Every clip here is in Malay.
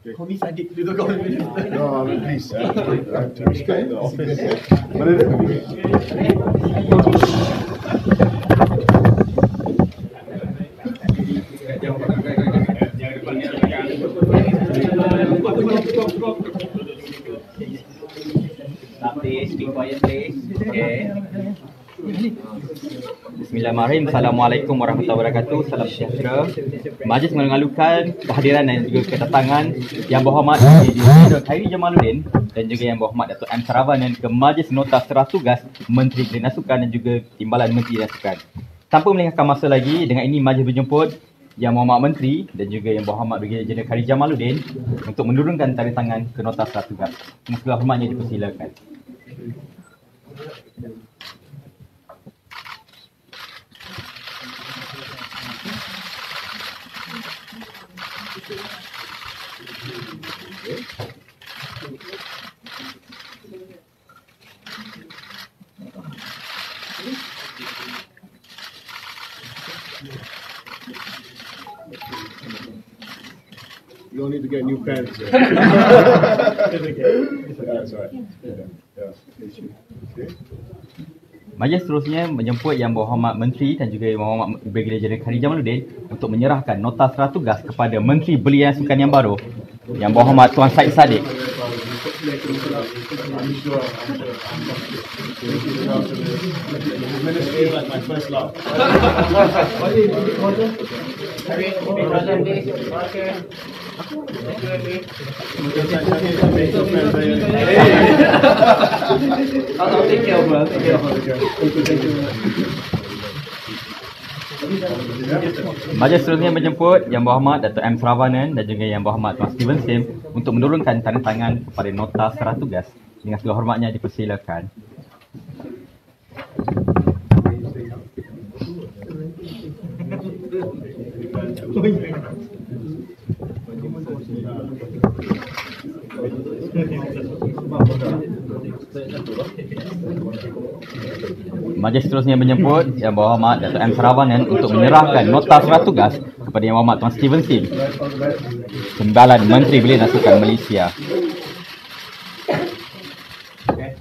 Call me Sadik. Dia tak call me Minister. No, please. I have to respect the office. Mana dia? Speak quiet please. Okay. Bismillahirrahmanirrahim. Assalamualaikum warahmatullahi wabarakatuh. Salam sejahtera. Majlis mengalukan kehadiran dan juga kedatangan Yang Berhormat凯里Jamaluddin dan juga Yang Berhormat Datuk M. Saravanan ke Majlis Nota Serah Tugas Menteri Belia dan Sukan dan juga Timbalan Menteri dan Sukan. Tanpa melengahkan masa lagi, dengan ini majlis berjemput Yang Berhormat Menteri dan juga Yang Berhormat Brigadier Jeneral凯里Jamaluddin untuk menurunkan tanda tangan ke Nota Serah Tugas. Dengan segala hormatnya dipersilakan. You don't need to get new pens. That's right. Yeah. Okay. Majlis seterusnya menjemput Yang Berhormat Menteri dan juga Yang Berhormat Brigadier Jeneral凯里Jamaluddin untuk menyerahkan nota serah tugas kepada Menteri Belia dan Sukan yang baru, Yang Berhormat Tuan Syed Saddiq. Majlis seterusnya menjemput Yang Berhormat Datuk M. Saravanan dan juga Yang Berhormat Tuan Steven Sim untuk menurunkan tanda tangan kepada nota serah tugas. Dengan segala hormatnya dipersilakan. Majlis seterusnya menjemput Yang Berhormat Datuk M. Saravanan untuk menyerahkan nota serah tugas kepada Yang Berhormat Tuan Steven Sim, Timbalan Menteri Belia dan Sukan Malaysia. Okay.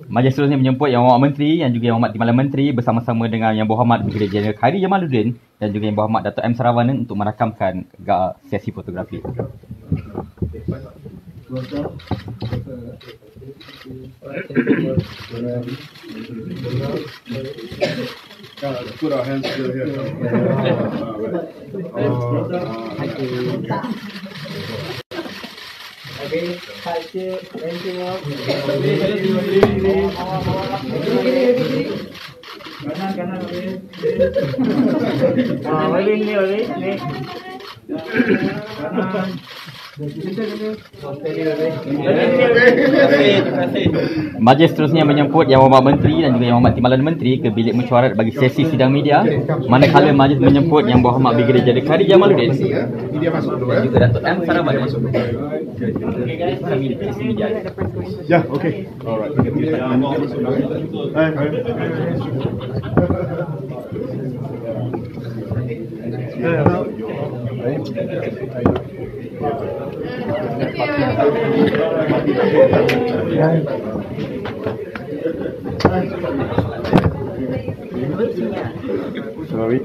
Majlis seterusnya menjemput Yang Berhormat Menteri dan juga Yang Berhormat Timbalan Menteri bersama-sama dengan Yang Berhormat Brigadier Jeneral凯li Jamaluddin dan juga Yang Berhormat Datuk M. Saravanan untuk merakamkan sesi fotografi. Put our hands together here. Okay, thank you. Kanan. Balik ni. Kanan. Majlis seterusnya menjemput Yang Berhormat Menteri dan juga Yang Berhormat Timbalan Menteri ke bilik mesyuarat bagi sesi sidang media, manakala majlis menjemput Yang Berhormat Brigadier Jeneral凯li Jamaluddin dan juga Datuk M. Saravanan masuk. Kami di sesi media. Yeah, okay. Alright. Sorry.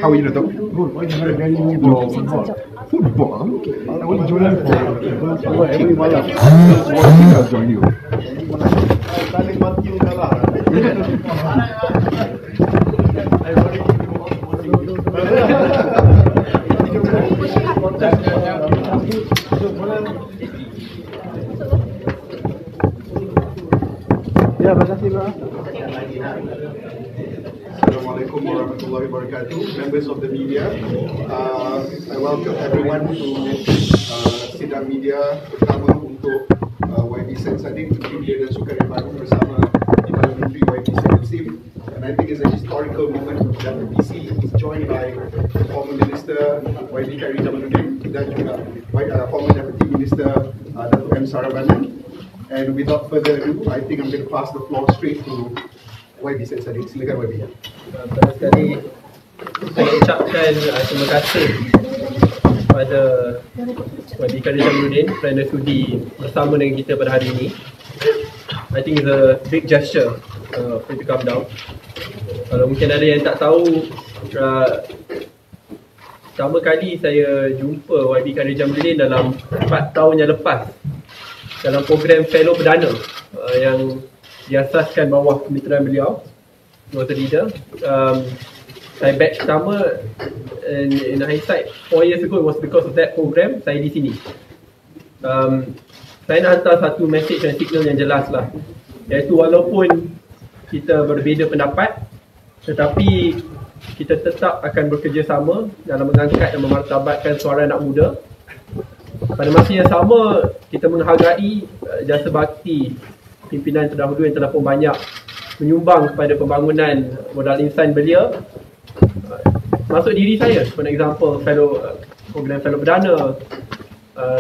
How are you, Dato'? Good. Why are you very football? Football? I want to join for every malam. I'll join you. Ya, terima kasih, Pak. Assalamualaikum warahmatullahi wabarakatuh. Members of the media, I welcome everyone to sidang media pertama untuk YB Sen Saddiq, Menteri Belia dan Sukan yang baru bersama Timbalan Menteri YB Sen Sim. And I think think it's a historical moment that the PC is joined by former Minister YB凯Jamaluddin dan juga former Deputy Minister Datuk M. Saravanan. And without further ado, I think I'm going to pass the floor straight to YB Saidi. Silakan YB. Pertama sekali saya ucapkan terima kasih kepada YB凯Jamaluddin kerana sudi bersama dengan kita pada hari ini. I think it's a big gesture for you to come down. Kalau mungkin ada yang tak tahu, pertama kali saya jumpa YB凯Jamaluddin dalam 4 tahun yang lepas dalam program Fellow Perdana yang diasaskan bawah kementerian beliau. He was a leader. Saya batch pertama, in hindsight 4 years ago, it was because of that program saya di sini. Saya nak hantar satu message dan signal yang jelas lah, iaitu walaupun kita berbeza pendapat, tetapi kita tetap akan bekerjasama dalam mengangkat dan memartabatkan suara anak muda. Pada masa yang sama, kita menghargai jasa bakti pimpinan terdahulu yang telah pun banyak menyumbang kepada pembangunan modal insan belia. Masuk diri saya, for example, program Fellow Perdana,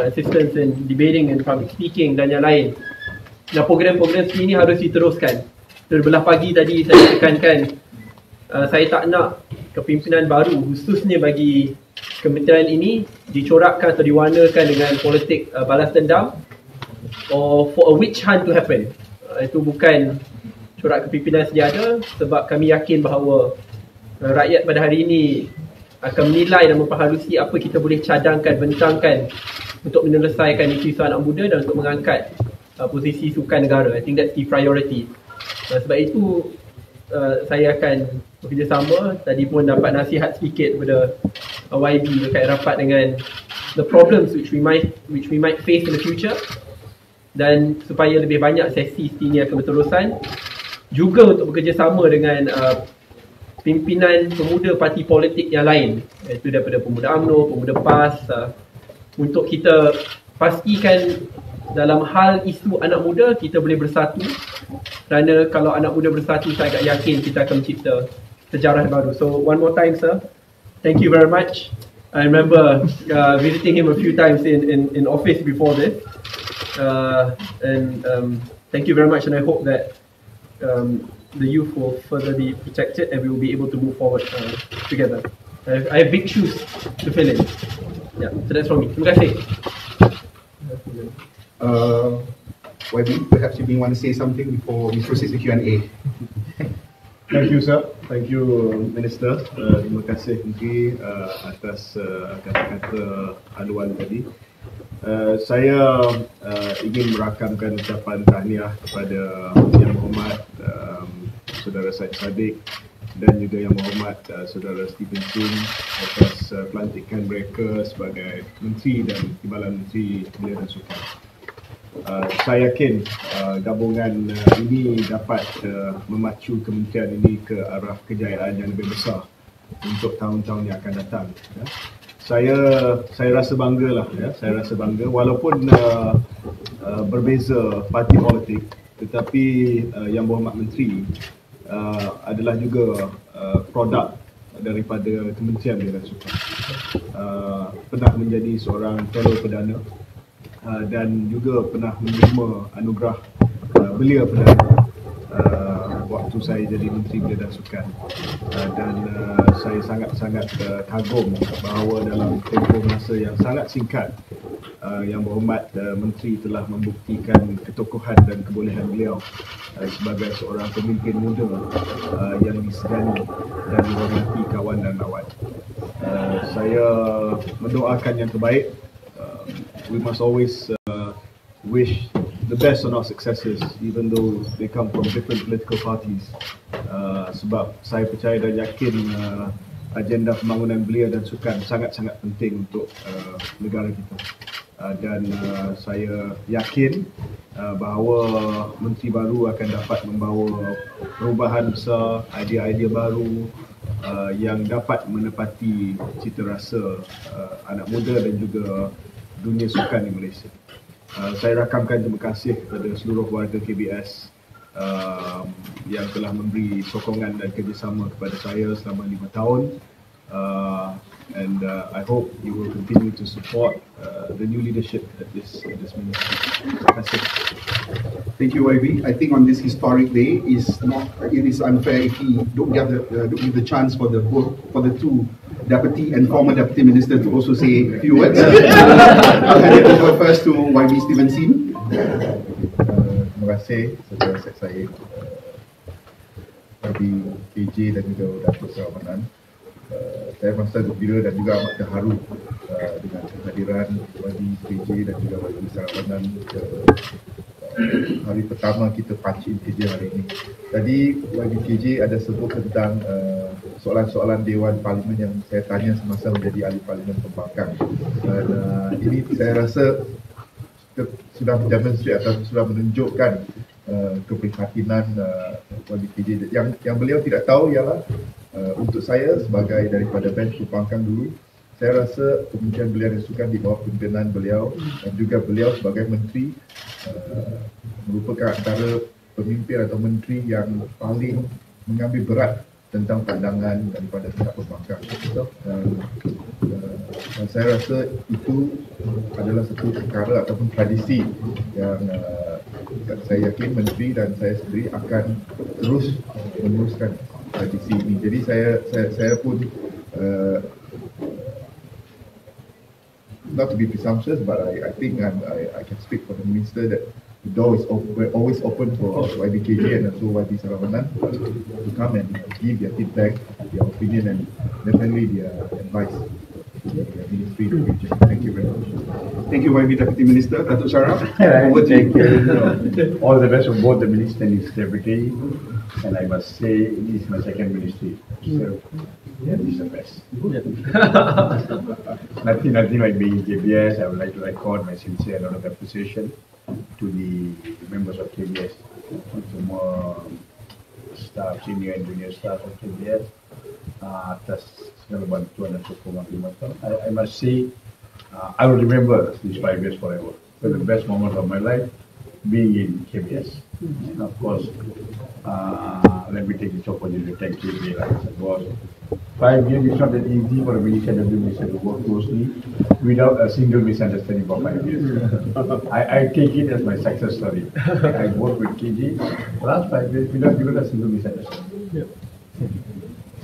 assistance in debating and public speaking dan yang lain. Dan program-program seperti ini harus diteruskan. Terbelah pagi tadi saya tekankan, saya tak nak kepimpinan baru khususnya bagi kementerian ini dicorakkan atau diwarnakan dengan politik balas dendam or for a witch hunt to happen. Itu bukan corak kepimpinan sedia ada, sebab kami yakin bahawa rakyat pada hari ini akan menilai dan memperhalusi apa kita boleh cadangkan, bentangkan untuk menyelesaikan isu anak muda dan untuk mengangkat posisi sukan negara. I think that's the priority. Sebab itu saya akan bekerjasama. Tadi pun dapat nasihat sedikit kepada YB berkait rapat dengan the problems which we might face in the future, dan supaya lebih banyak sesi seperti ini akan berterusan, juga untuk bekerjasama dengan pimpinan pemuda parti politik yang lain, iaitu daripada Pemuda UMNO, Pemuda PAS, untuk kita pastikan dalam hal isu anak muda kita boleh bersatu. Kerana kalau anak muda bersatu, saya agak yakin kita akan mencipta sejarah baru. So one more time, sir, thank you very much. I remember visiting him a few times in office before this, and thank you very much, and I hope that the youth will further be protected and we will be able to move forward together. I have big shoes to fill in. Yeah, so that's from me. Terima kasih. YB, perhaps you may want to say something before we proceed to Q&A. Thank you, sir. Thank you, Minister. Terima kasih Menteri atas kata-kata haluan tadi. Saya ingin merakamkan ucapan tahniah kepada Yang Berhormat Saudara Syed Saddiq dan juga Yang Berhormat Saudara Stephen Soon atas pelantikan mereka sebagai Menteri dan Timbalan Menteri Belia dan Sukan. Saya yakin gabungan ini dapat memacu kementerian ini ke arah kejayaan yang lebih besar untuk tahun-tahun yang akan datang. Saya rasa bangga lah, saya rasa bangga walaupun berbeza parti politik, tetapi Yang Berhormat Menteri adalah juga produk daripada Kementerian Belia dan Sukan. Pernah menjadi seorang fellow perdana dan juga pernah menerima anugerah Belia Perdana waktu saya jadi Menteri Belia dan Sukan, dan saya sangat-sangat kagum bahawa dalam tempoh masa yang sangat singkat Yang Berhormat Menteri telah membuktikan ketokohan dan kebolehan beliau sebagai seorang pemimpin muda yang disegani dan dihormati kawan dan lawan. Saya mendoakan yang terbaik. We must always wish the best on our successors, even though they come from different political parties. Sebab saya percaya dan yakin agenda pembangunan belia dan sukan sangat-sangat penting untuk negara kita. Dan saya yakin bahawa menteri baru akan dapat membawa perubahan besar, idea-idea baru yang dapat menepati cita rasa anak muda dan juga dunia sukan di Malaysia. Saya rakamkan terima kasih kepada seluruh warga KBS yang telah memberi sokongan dan kerjasama kepada saya selama 5 tahun. And I hope you will continue to support the new leadership at this ministry. Terima kasih. Thank you, YB. I think on this historic day, it is unfair if we don't give the chance for the two deputy and former deputy minister to also say a few words. I'll hand it over first to YB Steven Sim. Terima kasih saudara saya YB KJ dan juga Datuk Saravanan. Saya merasa gembira dan juga amat terharu dengan kehadiran YB KJ dan juga YB Saravanan ke hari pertama kita punch in kerja hari ini. Tadi YB KJ ada sebut tentang soalan-soalan Dewan Parlimen yang saya tanya semasa menjadi ahli Parlimen Pembangkang. Dan ini saya rasa sudah mendemonstrate atau sudah menunjukkan keprihatinan YB KJ. Yang beliau tidak tahu ialah untuk saya sebagai daripada bench Pembangkang dulu, saya rasa Kementerian Belia dan Sukan di bawah pimpinan beliau dan juga beliau sebagai menteri merupakan antara pemimpin atau menteri yang paling mengambil berat tentang pandangan daripada pihak Pembangkang. Dan saya rasa itu adalah satu perkara ataupun tradisi yang saya yakin menteri dan saya sendiri akan terus meneruskan tradisi ini. Jadi saya pun not to be presumptuous, but I think I can speak for the minister that the door is always open for YB KJ and also YB Saravanan to come and give their feedback, their opinion, and definitely their advice to the ministry. Thank you very much. Thank you, YB Deputy Minister. Datuk Sarah, over to you. All the best of both the minister and his deputy. And I must say, this is my second ministry. So, this is the best. Nothing like being KBS. I would like to record my sincere note of appreciation to the members of KBS, semua staff, senior and junior staff of KBS atas segala bantuan dan sokongan 5 tahun. I must say, I will remember these 5 years forever. For the best moment of my life being in KBS. And of course, let me take this opportunity to thank KBS. Like I said, was 5 years. It's not that easy for a minister and minister to work closely without a single misunderstanding for 5 years. I take it as my success story. I worked with KJ last 5 years without even a single misunderstanding.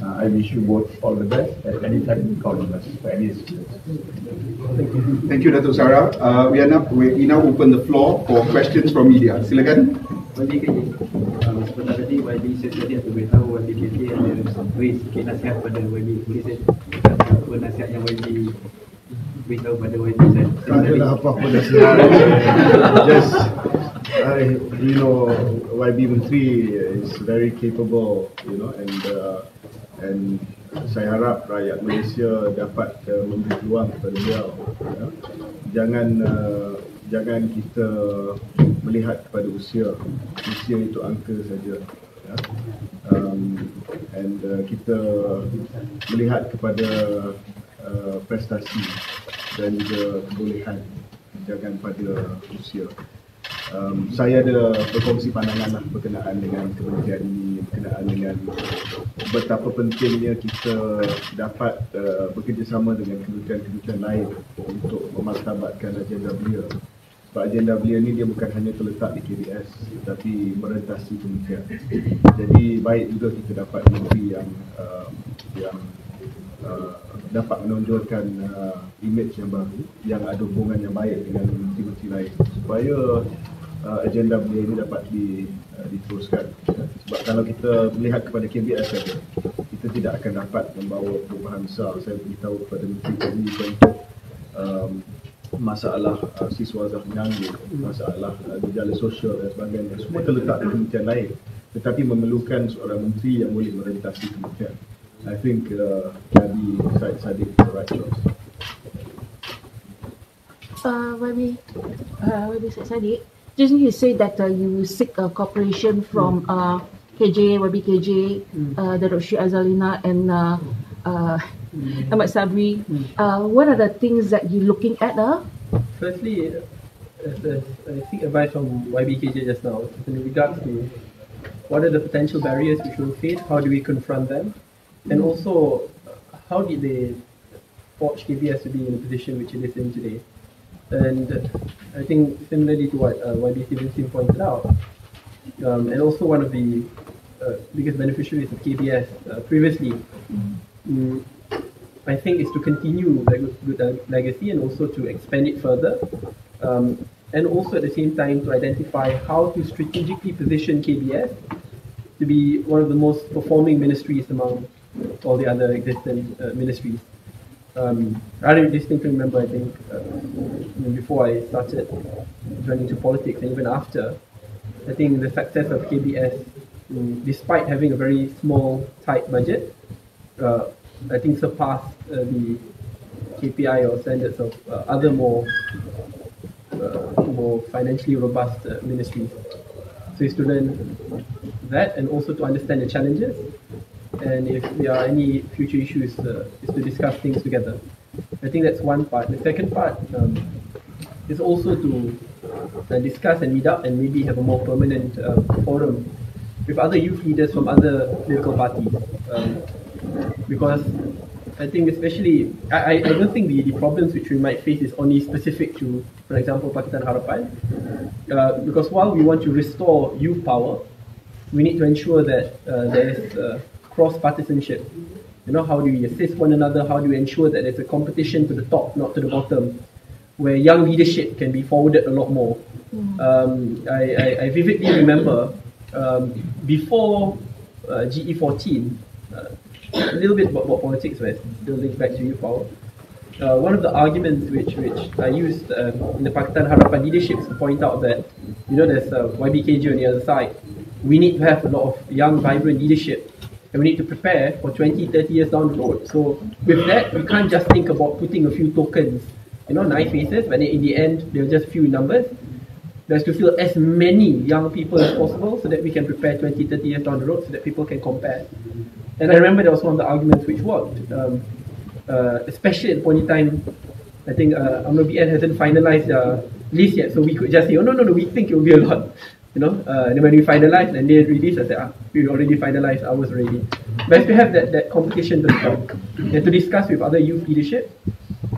I wish you both all the best. At any time, you call us for any assistance. Thank you, Datuk Sarah. We now open the floor for questions from media. Silakan. YB KJ, sebentar tadi YB tadi atau beritahu YB KJ ada beri sikit nasihat pada YB. Boleh saya apa nasihat yang YB beritahu pada YB saya? Tak adalah apa-apa nasihat. Just, YB Menteri is very capable, and saya harap rakyat Malaysia dapat memberi peluang kepada beliau. Jangan kita melihat kepada usia itu angka saja. Kita melihat kepada prestasi dan juga kebolehan, jangan pada usia. Saya ada berkongsi pandangan berkenaan dengan kementerian ini, berkenaan dengan betapa pentingnya kita dapat bekerjasama dengan kementerian-kementerian lain untuk memartabatkan agenda belia. Sebab agenda belia ni dia bukan hanya terletak di KBS tetapi merentasi kementerian. Jadi baik juga kita dapat menteri yang dapat menonjolkan imej yang baru, yang ada hubungan yang baik dengan menteri-menteri lain supaya agenda belia ini dapat diteruskan. Sebab kalau kita melihat kepada KBS saja, kita tidak akan dapat membawa perubahan besar. Saya beritahu kepada menteri kami untuk masalah siswa azab menganggur, masalah gejala sosial dan sebagainya, semua terletak di kementerian lain, tetapi memerlukan seorang menteri yang boleh merentasi kementerian. I think Nabi Said Sadiq is the right choice. YB Said Sadiq, just you say that you seek cooperation from KJ, YB KJ, Datuk Sri Azalina and Ahmad Sabri. What are the things that you're looking at? Firstly, I seek advice from YB KJ just now in regards to what are the potential barriers which we'll face? How do we confront them? And also, how did they forge KBS to be in a position which it is in today? And I think similarly to what YB Stevenson pointed out, and also one of the biggest beneficiaries of KBS previously, I think is to continue the good legacy and also to expand it further. And also at the same time to identify how to strategically position KBS to be one of the most performing ministries among all the other existing ministries. I distinctly remember, I think, before I started joining into politics and even after, I think the success of KBS, despite having a very small, tight budget, I think surpassed the KPI or standards of other more financially robust ministries. So it's to learn that and also to understand the challenges, and if there are any future issues, is to discuss things together. I think that's one part. The second part is also to discuss and meet up and maybe have a more permanent forum with other youth leaders from other political parties. Because I think especially, I don't think the problems which we might face is only specific to, for example, Pakatan Harapan. Because while we want to restore youth power, we need to ensure that there is cross-partisanship. You know, how do we assist one another? How do we ensure that there's a competition to the top, not to the bottom, where young leadership can be forwarded a lot more. I vividly remember before GE14, a little bit about politics, but still links back to youth power. One of the arguments which I used in the Pakatan Harapan leadership to point out that, you know, there's YBKJ on the other side. We need to have a lot of young, vibrant leadership, and we need to prepare for 20, 30 years down the road. So with that, we can't just think about putting a few tokens, you know, nice faces, but then in the end, they're just few in numbers. There's to fill as many young people as possible so that we can prepare 20, 30 years down the road so that people can compare. And I remember that was one of the arguments which worked, especially at the point in time, I think UMNO BN hasn't finalized the list yet, so we could just say, oh no, we think it will be a lot. You know, and when we finalized and they released, I said, we already finalized ours already. But if we have that competition to talk and to discuss with other youth leadership,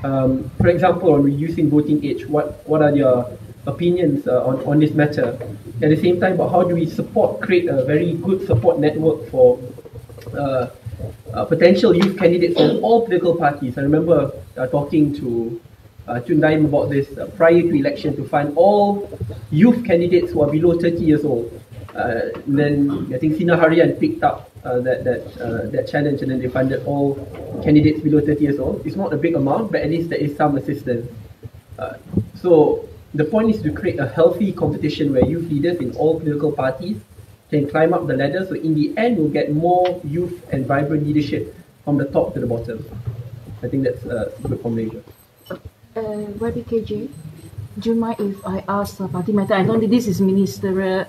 for example, on reducing voting age, what are their opinions on this matter? At the same time, about how do we create a very good support network for potential youth candidates from all political parties. I remember talking to Chun Daim about this prior to election to find all youth candidates who are below 30 years old. And then I think Sina Harian picked up that challenge, and then they funded all candidates below 30 years old. It's not a big amount, but at least there is some assistance. So the point is to create a healthy competition where youth leaders in all political parties can climb up the ladder, so in the end we'll get more youth and vibrant leadership from the top to the bottom. I think that's a good formulation. YBKJ, do you mind if I ask party matter? I know that this is ministerial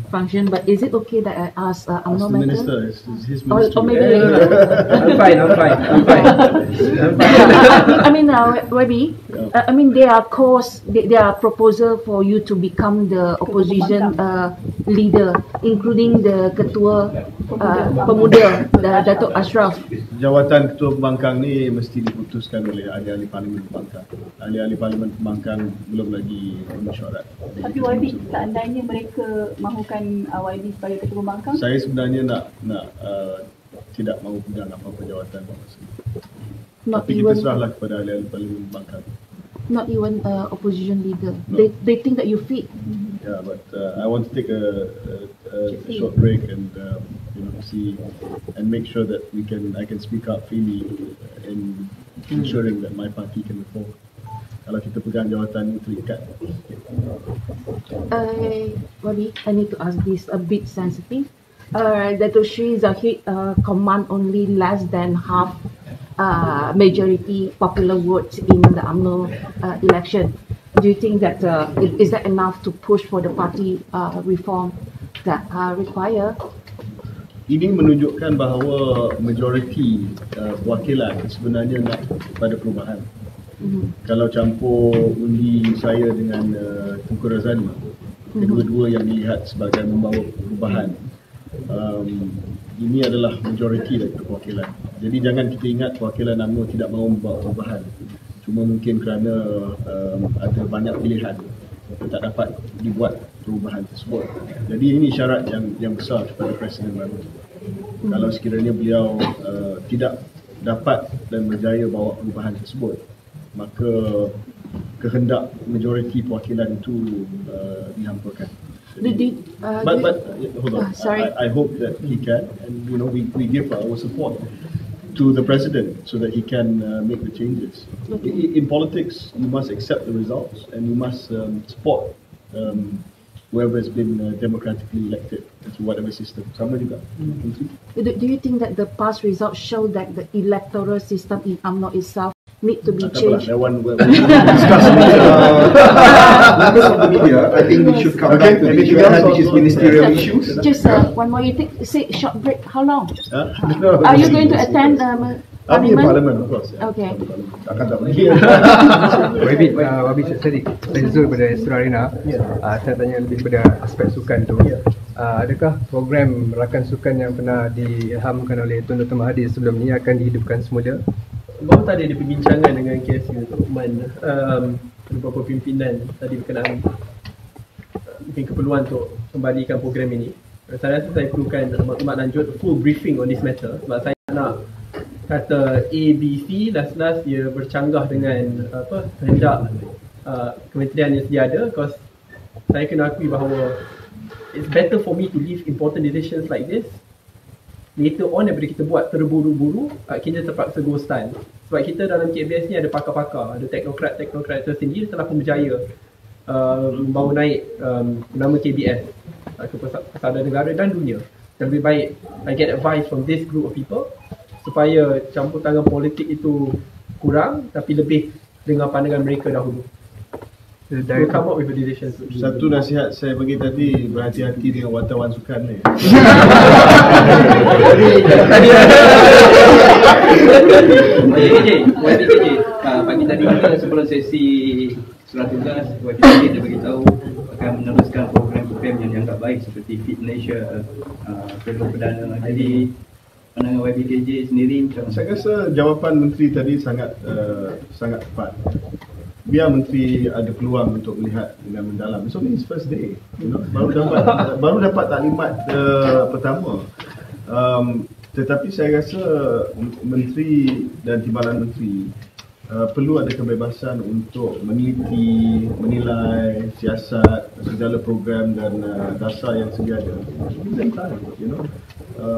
function, but is it okay that I ask UMNO matter? Minister, it's his ministry. Or maybe I'm fine. I mean, YB, I mean, there are proposal for you to become the opposition leader, including the Ketua Pemuda, Datuk Ashraf. Jawatan Ketua Pembangkang ni mesti diputuskan oleh ahli-ahli Parlimen Pembangkang. Ahli-ahli Parlimen Pembangkang belum lagi mesyuarat. Tapi YB, seandainya mereka mahukan YB sebagai Ketua Pembangkang? Saya sebenarnya nak tidak mahu pegang apa-apa jawatan. Tapi kita serahlah kepada ahli-ahli Parlimen Pembangkang. Not even opposition leader. No. They think that you fit. Yeah, but I want to take a short break and see and make sure that I can speak up freely in ensuring that my party can move forward. Kalau kita pegang jawatan ni terikat. Wabi, I need to ask this a bit sensitive. Dato' Sri Zahid command only less than half majority popular votes in the UMNO election. Do you think that is that enough to push for the party reform that are required? Ini menunjukkan bahawa majoriti wakilan sebenarnya nak pada perubahan. Kalau campur undi saya dengan Tunku Razali, kedua-dua yang dilihat sebagai membawa perubahan, ini adalah majoriti dari perwakilan. Jadi jangan kita ingat perwakilan UMNO tidak mahu membawa perubahan. Cuma mungkin kerana ada banyak pilihan tak dapat dibuat perubahan tersebut. Jadi ini syarat yang besar kepada Presiden baru. Kalau sekiranya beliau tidak dapat dan berjaya bawa perubahan tersebut, maka kehendak majoriti perwakilan itu dihampakan. But hold on. Sorry. I hope that he can, and we give our support to the president so that he can make the changes. In politics, you must accept the results and you must support whoever has been democratically elected into whatever system. Sama juga. Do you think that the past results show that the electoral system in UMNO itself need to be changed? That one we'll discuss later. Members of the media, I think we should come back to the issue at hand, which is ministerial issues. Just one more. You say short break. How long? No, Are you going to attend I'll be in Parliament? Parliament, of course. Yeah. Okay. Takkan tak boleh. Wabi Syadik, saya Zul pada Astro Arena. Saya tanya lebih pada aspek sukan tu. Adakah program rakan sukan yang pernah diilhamkan oleh Tun Dr. Mahathir sebelum ni akan dihidupkan semula? Baru tadi ada perbincangan dengan KSU Uthman, beberapa pimpinan tadi berkenaan mungkin keperluan untuk kembalikan program ini. Saya rasa saya perlukan maklumat lanjut, full briefing on this matter, sebab saya nak kata A, B, C, last dia bercanggah dengan kehendak kementerian yang sedia ada. Because saya kena akui bahawa it's better for me to leave important decisions like this later on daripada kita buat terburu-buru, kita terpaksa go stand. Sebab kita dalam KBS ni ada pakar-pakar, ada teknokrat tersendiri telah pun berjaya membawa naik nama KBS ke pesada negara dan dunia. Dan lebih baik I get advice from this group of people supaya campur tangan politik itu kurang, tapi lebih dengan pandangan mereka dahulu. We'll come up with a decision. Satu nasihat saya bagi tadi, berhati-hati dengan wartawan sukan ni. Pagi tadi sebelum sesi surat tugas, YPKJ dia beritahu akan meneruskan program-program yang dianggap baik seperti Fit Malaysia, Peluk Perdana. Jadi pandangan YPKJ sendiri macam mana? Saya rasa jawapan menteri tadi sangat tepat. Biar menteri ada peluang untuk melihat dengan mendalam. It's only his first day, baru dapat taklimat pertama. Tetapi saya rasa menteri dan timbalan menteri perlu ada kebebasan untuk meneliti, menilai siasat, segala program dan dasar yang sedia ada.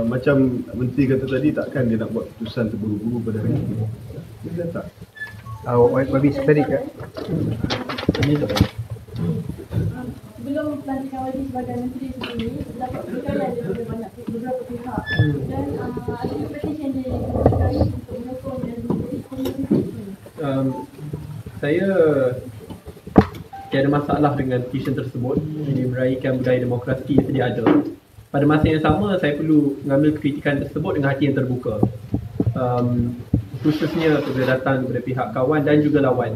Macam menteri kata tadi, takkan dia nak buat keputusan terburu-buru pada hari ini. Dia tak. Wabi Syadik kan? Sebelum pelantikan Wabi sebagai menteri sendiri, dapat berkali ada beberapa pihak dan ada petition diberikan untuk menyokong dan komunikasi. Saya tiada masalah dengan petition tersebut. Ini meraihkan budaya demokrasi yang sedia ada. Pada masa yang sama, saya perlu mengambil kritikan tersebut dengan hati yang terbuka. Khususnya apabila datang daripada pihak kawan dan juga lawan.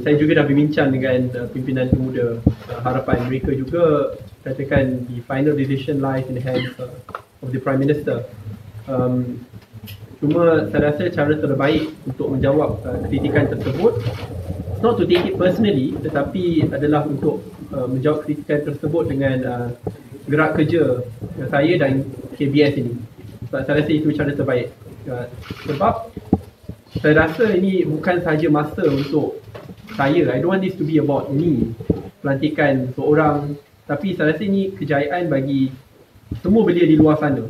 Saya juga dah berbincang dengan pimpinan pemuda harapan. Mereka juga katakan the final decision lies in the hands of the Prime Minister. Cuma saya rasa cara terbaik untuk menjawab kritikan tersebut, not to take it personally, tetapi adalah untuk menjawab kritikan tersebut dengan gerak kerja saya dan KBS ini. Sebab saya rasa itu cara terbaik. Sebab saya rasa ini bukan sahaja masa untuk saya. I don't want this to be about me, pelantikan seorang. Tapi saya rasa ini kejayaan bagi semua belia di luar sana.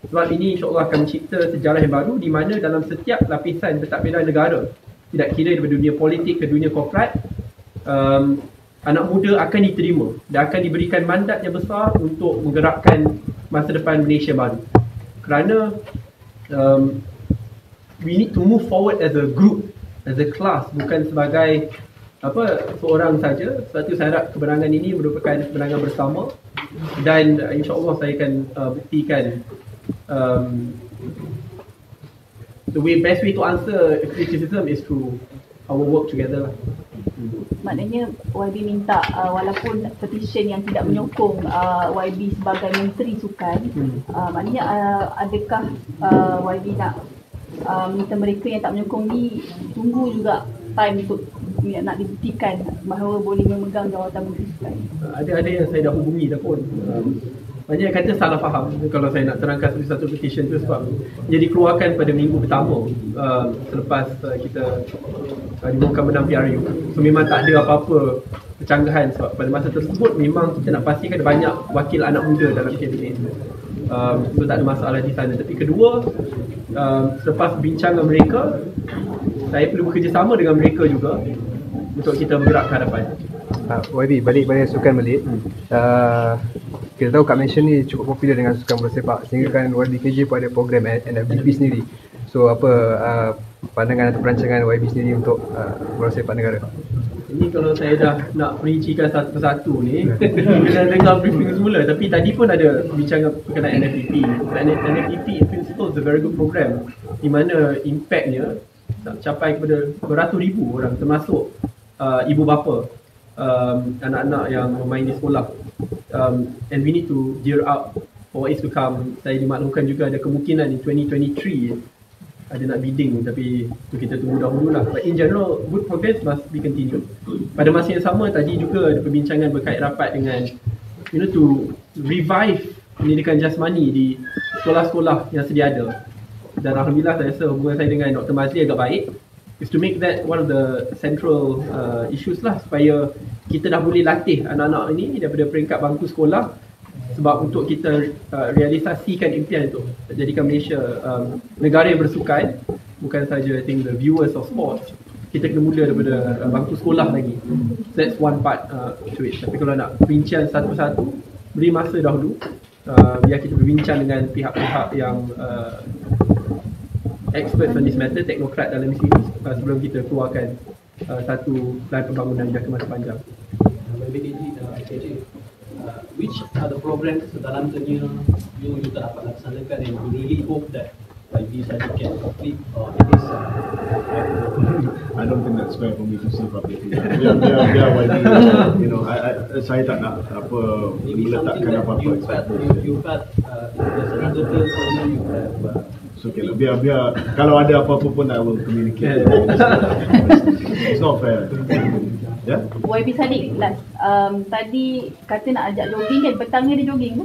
Sebab ini insyaAllah akan mencipta sejarah yang baru di mana dalam setiap lapisan pentadbiran negara, tidak kira daripada dunia politik ke dunia korporat, anak muda akan diterima dan akan diberikan mandat yang besar untuk menggerakkan masa depan Malaysia baru. Kerana we need to move forward as a group, as a class, bukan sebagai seorang saja. Sebab itu saya harap kemenangan ini merupakan kemenangan bersama dan insyaAllah saya akan buktikan the best way to answer criticism is through our work together lah. Maknanya YB minta walaupun petition yang tidak menyokong YB sebagai Menteri Sukan, maknanya adakah YB nak minta mereka yang tak menyokong ni tunggu juga time untuk nak dibuktikan bahawa boleh memegang jawatan Menteri Sukan? Ada yang saya dah hubungi dah pun. Banyak yang kata salah faham kalau saya nak terangkan satu petition tu, sebab dia dikeluarkan pada minggu pertama selepas kita diumumkan menang PRU. So memang tak ada apa-apa kecanggahan, sebab pada masa tersebut memang kita nak pastikan ada banyak wakil anak muda dalam kabinet. So tak ada masalah di sana. Tapi kedua, selepas bincang dengan mereka, saya perlu bekerjasama dengan mereka juga untuk kita bergerak ke hadapan. YB, balik pada sukan balik. Kita tahu kat Malaysia ni cukup popular dengan sukan bola sepak, sehingga kan YBKJ pun ada program NFBP sendiri. So apa pandangan atau perancangan YB sendiri untuk bola sepak negara? Ini kalau saya dah nak perincikan satu persatu ni kena dengar briefing semula. Tapi tadi pun ada bincang berkenaan NFBP. NFBP in principle is a very good program, di mana impactnya capai kepada beratus ribu orang, termasuk ibu bapa, anak-anak yang bermain di sekolah. And we need to gear up for what is to come. Saya dimaklumkan juga ada kemungkinan in 2023 ada nak bidding, tapi tu kita tunggu dahulu lah. But in general, good progress must be continued. Pada masa yang sama, tadi juga ada perbincangan berkait rapat dengan to revive pendidikan jasmani di sekolah-sekolah yang sedia ada. Dan alhamdulillah saya rasa hubungan saya dengan Dr. Mazli agak baik, is to make that one of the central issues lah, supaya kita dah boleh latih anak-anak ini daripada peringkat bangku sekolah. Sebab untuk kita realisasikan impian untuk jadikan Malaysia negara yang bersukan, bukan saja I think the viewers of sports, kita kena mula daripada bangku sekolah lagi. That's one part to it. Tapi kalau nak bincang satu persatu, beri masa dahulu, biar kita berbincang dengan pihak-pihak yang experts on this matter, teknokrat dalam sini, sebelum kita keluarkan satu plan pembangunan jangka masa panjang. Which are the programs dalam dunia you tak dapat laksanakan, and you really hope that YB Sadiq can complete it is I don't think that's fair for me to say publicly. Biar YB, saya tak nak meletakkan apa-apa ekspektasi. You felt there's another place for you have so okay, biar kalau ada apa-apa pun I will communicate. It's not fair. Yeah? YB Sadiq, last. Tadi kata nak ajak jogging kan, petangnya dia jogging ke?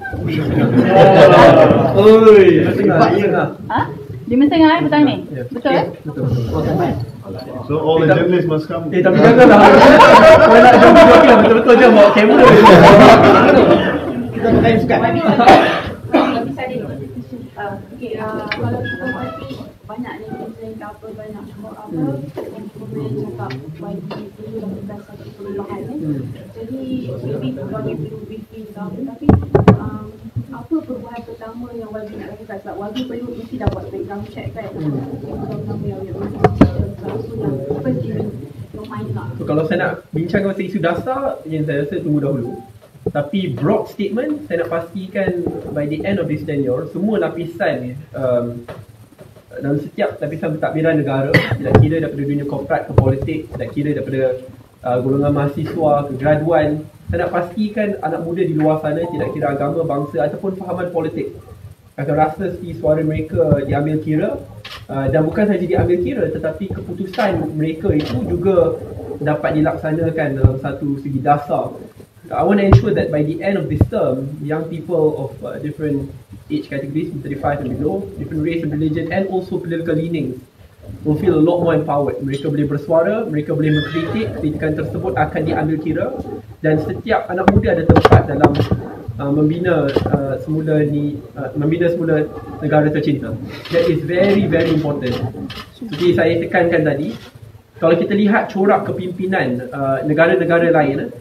Oi, ha? 5:30 petang ni? Betul eh? Betul. So all the journalists must come. Tapi janganlah. Kalau nak jogging betul-betul je bawa kamera. Kita pakai sukan. YB Sadiq. Okay, kalau kita mati banyak ni kita apa banyak apa yang kemudian cakap YB perlu lakukan satu perubahan jadi maybe bagi perlu briefing tapi apa perubahan pertama yang YB nak lakukan, sebab YB perlu mesti dah buat background check kan, pertama yang so kalau saya nak bincang pasal isu dasar, yang saya rasa tunggu dahulu. Tapi broad statement, saya nak pastikan by the end of this tenure, semua lapisan dalam setiap lapisan pentadbiran negara, tidak kira daripada dunia korporat ke politik, tidak kira daripada golongan mahasiswa ke graduan, saya nak pastikan anak muda di luar sana, tidak kira agama, bangsa ataupun fahaman politik, akan rasa si suara mereka diambil kira, dan bukan sahaja diambil kira, tetapi keputusan mereka itu juga dapat dilaksanakan dalam satu segi dasar. I want to ensure that by the end of this term, young people of different age categories, 35 and below, different race and religion, and also political leanings, will feel a lot more empowered. Mereka boleh bersuara, mereka boleh mengkritik, kritikan tersebut akan diambil kira, dan setiap anak muda ada tempat dalam membina semula negara tercinta. That is very, very important. Seperti saya tekankan tadi, kalau kita lihat corak kepimpinan negara-negara lain,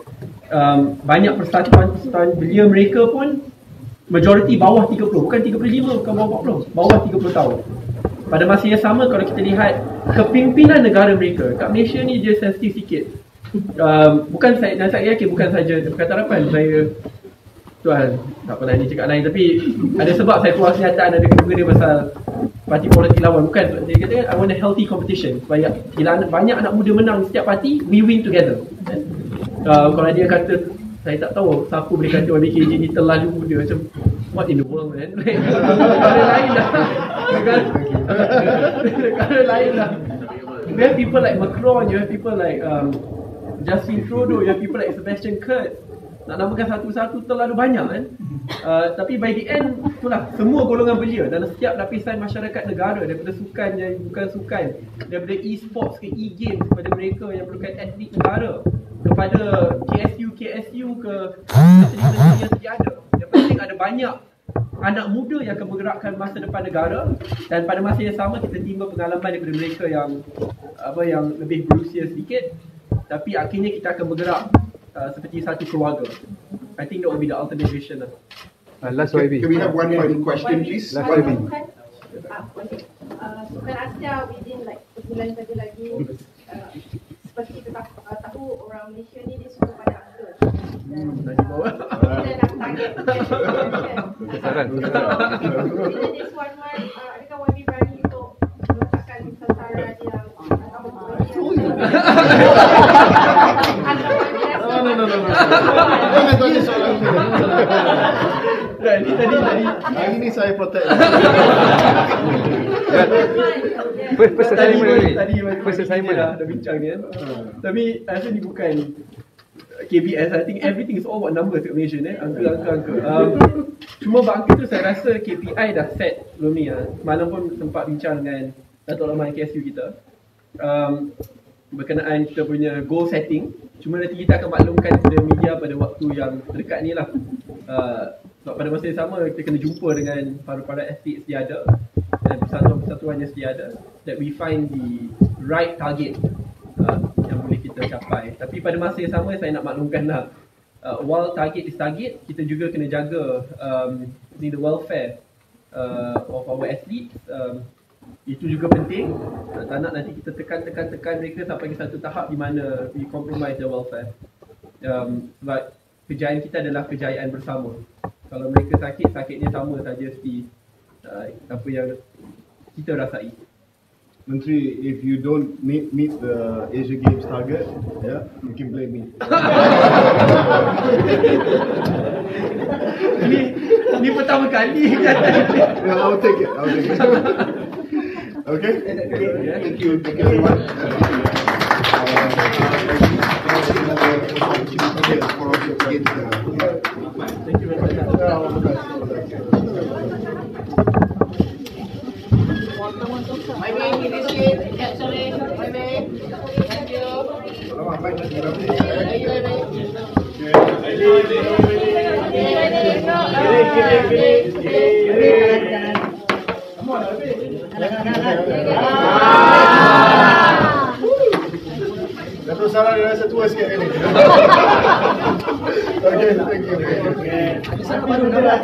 banyak persatuan belia mereka pun majoriti bawah 30, bukan 35, bukan bawah 40, bawah 30 tahun. Pada masa yang sama, kalau kita lihat kepimpinan negara mereka, kat Malaysia ni dia sensitif sikit. Bukan saya, dan saya yakin bukan saja Pakatan Harapan, saya tuan tak pernah ni cakap lain, tapi ada sebab saya keluar kenyataan, ada kena pasal parti politik lawan. Bukan, dia kata I want a healthy competition supaya banyak anak muda menang setiap parti, we win together. Kalau dia kata, saya tak tahu siapa boleh kata YBKJ ni terlalu muda, macam what in the world man. Negara lain dah, negara lain dah. You have people like Macron, you have people like Justin Trudeau, you have people like Sebastian Kurz. Nak namakan satu-satu terlalu banyak kan. Tapi by the end, itulah semua golongan belia dalam setiap lapisan masyarakat negara, daripada sukan yang bukan sukan, daripada e-sports ke e-games, kepada mereka yang merupakan atlet negara, kepada KSU ke yang sedia ada. Yang penting ada banyak anak muda yang akan menggerakkan masa depan negara, dan pada masa yang sama kita timba pengalaman daripada mereka yang lebih berusia sedikit, tapi akhirnya kita akan bergerak seperti satu keluarga. I think that will be the ultimate vision lah. Last YB. Can we have one final question please? Last YB. Sukan Asia within like sebulan saja lagi. Seperti kita tahu orang Malaysia ni dia suka pada aktor. Dan kita nak target bila this one month, adakah YB berani untuk meletakkan sasaran yang No. Jangan tanya soalan tu. Tadi. Hari ni saya protect. First assignment dah bincang ni kan. Tapi rasa ni bukan KBS. I think everything is all about numbers kat Malaysia ni. Angka. Cuma angka tu saya rasa KPI dah set sebelum ni. Semalam pun sempat bincang dengan Datuk Lama KSU kita. Berkenaan kita punya goal setting. Cuma nanti kita akan maklumkan kepada media pada waktu yang terdekat ni lah. Sebab pada masa yang sama kita kena jumpa dengan para atlet sedia ada dan persatuan-persatuan yang sedia ada, that we find the right target yang boleh kita capai. Tapi pada masa yang sama saya nak maklumkan lah, while target is target, kita juga kena jaga the welfare of our athletes. Itu juga penting. Tak nak nanti kita tekan mereka sampai ke satu tahap di mana we compromise their welfare. Sebab kejayaan kita adalah kejayaan bersama. Kalau mereka sakit, sakitnya sama saja seperti apa yang kita rasai. Menteri, if you don't meet the Asia Games target, you can blame me. Ini pertama kali kan? I'll take it. Okay? Thank you everyone. Thank you very much. Datuk Sarah dia rasa tua sikit ni. Okay, thank you. Sana baru dah